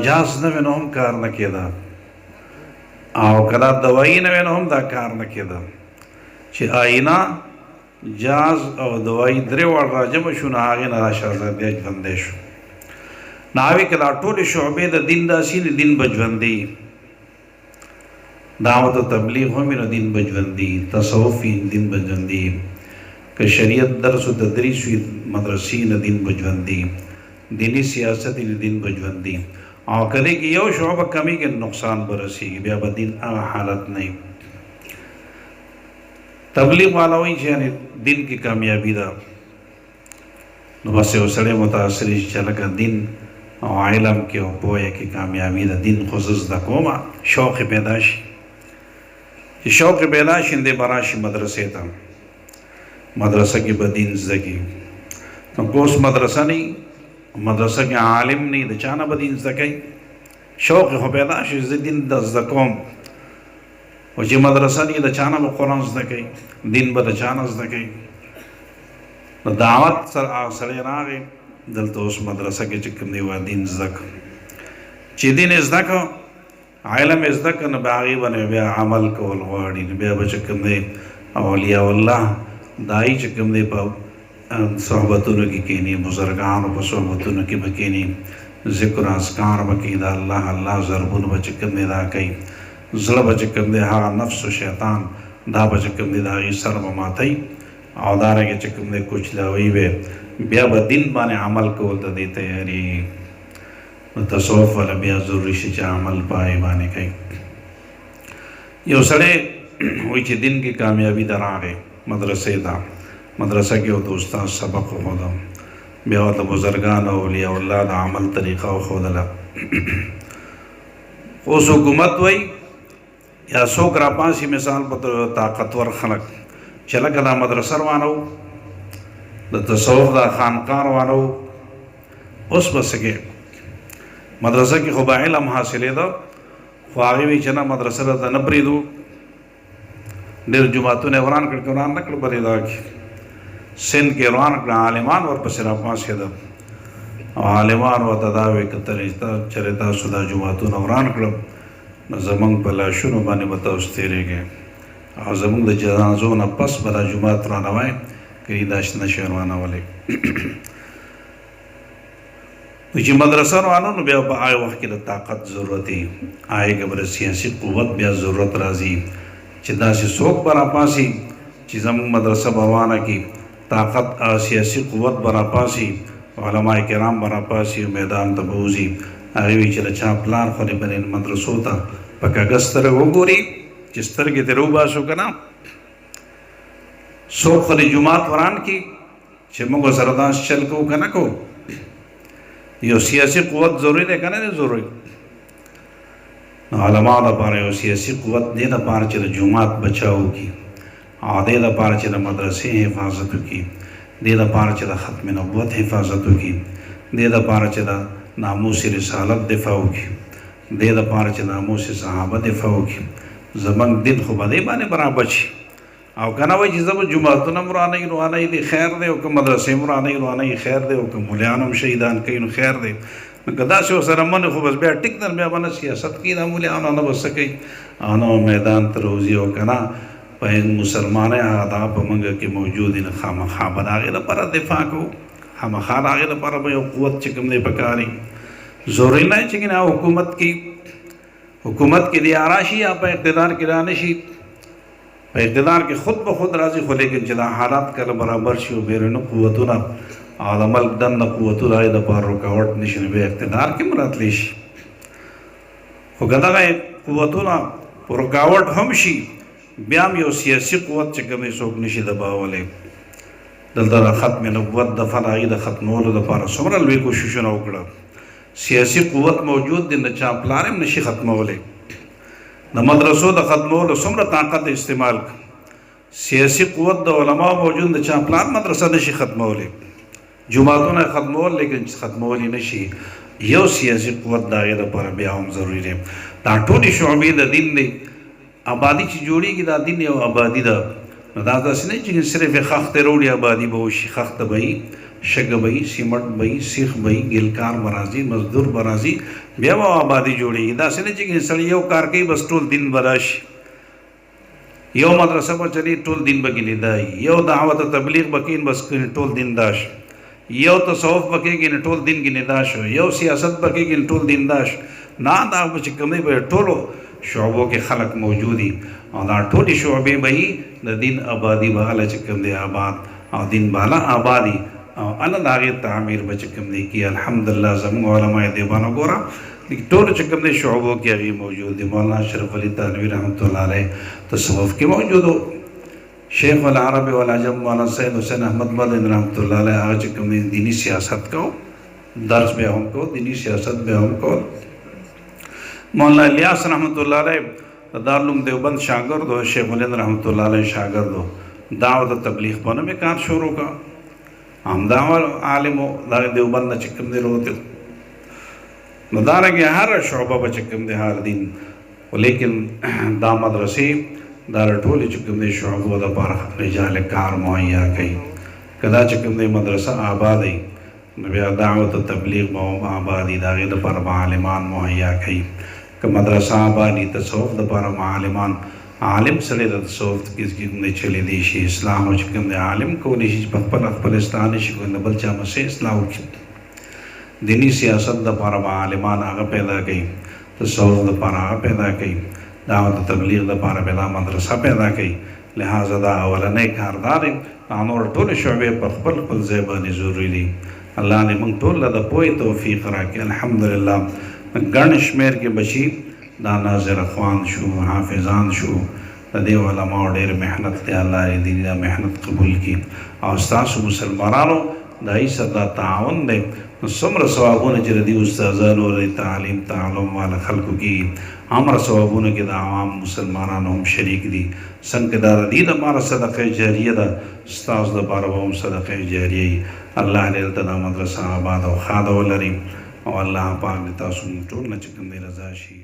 جاز نه وینو هم کار نه کېده او کله دوايي نه وینو هم دا کار نه کېده چې آینه جاز او دوايي درې واړه راجمع شو نو هغې نه دا شهزادګۍ ژوندی شو نو هغې که دا ټولې شعبې د دین داسې نه دین به ژوندي دعوت و تبلیغ هم نو دین به ژوندي تصوف وي دین به ژوندي که شریعت درس و تدریس وي مدرسې نه دین به ژوندي دینی سیاست وي دین به ژوندي او کله کې یو شعبه کمی کې نقصان به رسېږي بیا به دین هغه حالت نه وي تبلیغ والا وایي چې یعنې دین کې کامیابي ده نو بس یو سړی متاثر شي چې لکه دین او علم کې او پوهه کې کامیابي ده دین خو زه زده کومه شوق یې پیدا شي چې شوق یې پیدا شي دی به راشي مدرسې ته مدرسه کې به دین زده کړي نو کوس مدرسه نه مدرسه کې عالم نه د چا نه به دین زده کوي شوق خو پیدا شي زه دین د زده کوم او چې مدرسه نه د چا نه به قرآن زده کوي دین به د چا نه زده کوي نو دعوت سړی راغی دلته اوس مدرسه کې چې کوم دی وایي دین زده کړه چې دین یې زده کړه علم یې زده کړه نو به هغې باندې بیا عمل کول غواړي نو بیا به چې کوم دی اولیاء الله دایي چې کوم دی په صحبتونو کې کینی بزرگانو په صحبتونو کې به کینی ذکر اذکار به کوي د الله الله ضربونه به چې کوم دی دا کوي زړه به چې کوم دی هغه نفس و شیطان دا به چې کوم دی د هغې سر به ماتوي او دارنګې چې کوم دی کوچلاوي به بیا به دین باندې عمل کول ته دی تیاري نو تصوف والا بیا ضروري شي چې عمل په هغې باندې کوي یو سړی وایي چې دین کې کامیابي ته راغی مدرسې ته مدرسه کې او د استاد سبق وښوده بیا ورته بزرګانو اولیاء الله د عمل طریقه وښودله اوس حکومت وایي یا څوک راپاسي مثال په طاقتور خلک چې لکه دا مدرسه روانه وو د تصوف دا خانقاه روانه وو اوس به څه کې مدرسه کې خو به علم حاصلېده خو هغې وایي چې نه مدرسه راته نه پرېږدو ډېر جوماتونه یې وران کړ که وران نه کړ بلې دا کې سند کې روان کړه عالمان ورپسې راپاڅېده او عالمان ورته دا وایي که چېرې تاسو دا جوماتونه وران کړم نو زموږ په لاشونو باندې به تاسو تېرېږئ او زموږ د جنازو نه پس به دا جومات روانوئ که یې داسې نشئ روانولی چې مدرسه روانو نو بیا په هغه وخت کې د طاقت ضرورت وي هغې کې به د سیاسي قوت بیا ضرورت راځي چې داسې څوک به راپاسي چې زموږ مدرسه به روانه کړي طاقت سیاسي قوت به راپاسي علما کرام به راپاسي میدان ته به وځي هغې وایي چې د چا پلار خو دې بلې مدرسو ته په کاغذ سترګې وګوري چې سترګې ترې وباسو که نه څوک خو دې جومات وران کړي چې موږ سره داسې چل کوو که نه کوو یو سیاسي قوت ضروري دی که نه دی ضروري نو علماو لپاره یو سیاسي قوت دې لپاره چې د جومات بچاو وکړي او دې لپاره چې د مدرسې حفاظت وکړي دې لپاره چې د ختم نبوت حفاظت وکړي دې لپاره چې د ناموس رسالت دفاع وکړي دې لپاره چې ناموس صحابه دفاع وکړي زموږ دین خو به دې باندې برابر شي او که نه وایي چې زه به جوماتونه هم روانوي روانوي دی خیر دی او که مدرسې هم روانوي روانوي خیر دی او که مولیان هم شهیدان کوي نو خیر دی نو که داسې ورسره منې خو بس بیا ټیک در بیا به نه سیاست کوي دا مولیانو نه به څه کوي او نه میدان ته روځي او که نه په مسلمانۍ هغه دغه په موږ کې موجود دي نو خامخا به د هغې لپاره دفاع کوو خامخا د هغې لپاره به یو قوت چې کوم دی پکار وي ضروري نه چې که نه حکومت کې دی راشي یا په اقتدار کې را نه شي په اقتدار کې خود به خود راځي خو لیکن چې دا حالات کله برابر شي او بیروني قوتونه او د ملک دننه قوتونه هغې دپاره رکاوټ نه شي نو بیا اقتدار کې هم راتلی شي خو که دغه قوتونه رکاوټ هم شي بیا هم یو سیاسي قوت چې کوم دی څوک نشي دباولی دلته د ختم نبوت د فلاحي د ختمولو دپاره څومره لوی کوششونه وکړه سیاسي قوت موجود دی نه چا پلار هم نشي ختمولی د مدرسو د ختمولو څومره طاقت استعمال سیاسي قوت د علماو موجود د چا پلار مدرسه نشي ختمولی جوماتونه ختمول لیکن ختمولی نشي یو سیاسي قوت د هغې دپاره بیا هم ضروري دی دا ټولې شعبې د دین دی آبادي چې جوړېږي دا دین یو آبادي ده نو دا داسې نه چې صرف یې خښتې راوړي آبادي به وشي. خښته به وي، شګه به وي، سیمټ به وي، سیخ به وي، ګلکار به راځي، مزدور به راځي، بیا به آبادي جوړېږي. داسې نه چې سړی یو کار کوي بس ټول دین به راشي، یو مدرسه به چلی ټول دین به کې لیدا وي، یو دعوت تبلیغ به کوي بس ټول دین دا شي، یو تصوف به کېږي ټول دین کې ندا شو، یو سیاست به کېږي ټول دین دا شو. نه، دا به چې کوم دی به ټولو شعبو کې خلق موجود دي او دا ټولې شعبې به وي د دین آبادي به هله چې کوم دی آباد او دین به هله آبادي او هله د هغې تعمیر به چې کوم دی کي. الحمدلله زموږ علماء دیوبند وګوره ټولو چې کوم دی شعبو کې هغې موجود دي. مولانا اشرف علي تھانوي رحمت الله علیه تصوف کې موجود و، شیخ العرب والعجم مولانا سید حسین احمد مدنی رحمت الله علیه هغه چې کوم دی دینی سیاست کو، درس به هم کو، دینی سیاست به هم کو. مولانا الیاس رحمت الله علیه دارالعلوم دیوبند شاگرد و، شیخ الهند رحمت الله علیه شاگرد و، دعوت تبلیغ په نوم یې کار شروع کا. همدا عالم و دا دیوبند نه چې کوم دی راوتی نو دارنګې هره شعبه به چې کوم دی هر دین. لیکن دا مدرسې دا ټولې چې کوم دی شعبو دپاره رجال کار مهیا کوي. که دا چې کوم دی مدرسه آباد وي نو بیا دعوت تبلیغ به هم آباد وي، د هغې دپاره به عالمان مهیا کوي. که مدرسه آباد وي تصوف دپاره به عالمان، عالم سړی د تصوف کې کوم دی چلېدی شي، اسلام چې کوم دی عالم کولی شي چې په خپله خپل اصلاح نه شي کولی، بل چا مسې اصلاح وکړي. دینی سیاست دپاره به عالمان هغه پیدا کوي، تصوف دپاره هغه پیدا کوي، دعوت تبلیغ دپاره به دا مدرسه پیدا کوي. لہذا دا اولنی کاردار دی. دا نور ټولې شعبې په خپل خپل ځای باندې ضروري دي. الله دې موږ ټول له د پوهې توفیق راکړي. الحمدلله ګڼ شمېر کې بچي دا ناظر اخوان شو، حافظان شو، د دې علماو ډېر محنت دی. الله دې دا محنت قبول کړي او ستاسو مسلمانانو د هغې سره دا تعاون دی. نو څومره ثوابونه چې د دې استادانو د تعلیم تعلم والا خلکو کې هغومره ثوابونه کې د عوام مسلمانانو هم شریک دي. څنګه دا د دې دپاره صدقه جاریه ده، ستاسو دپاره به هم صدقه جاریه وي. الله دې دلته دا مدرسه آباد او ښاده ولري او الله پاک دې تاسو ټول نه چې کوم دی رضا شي.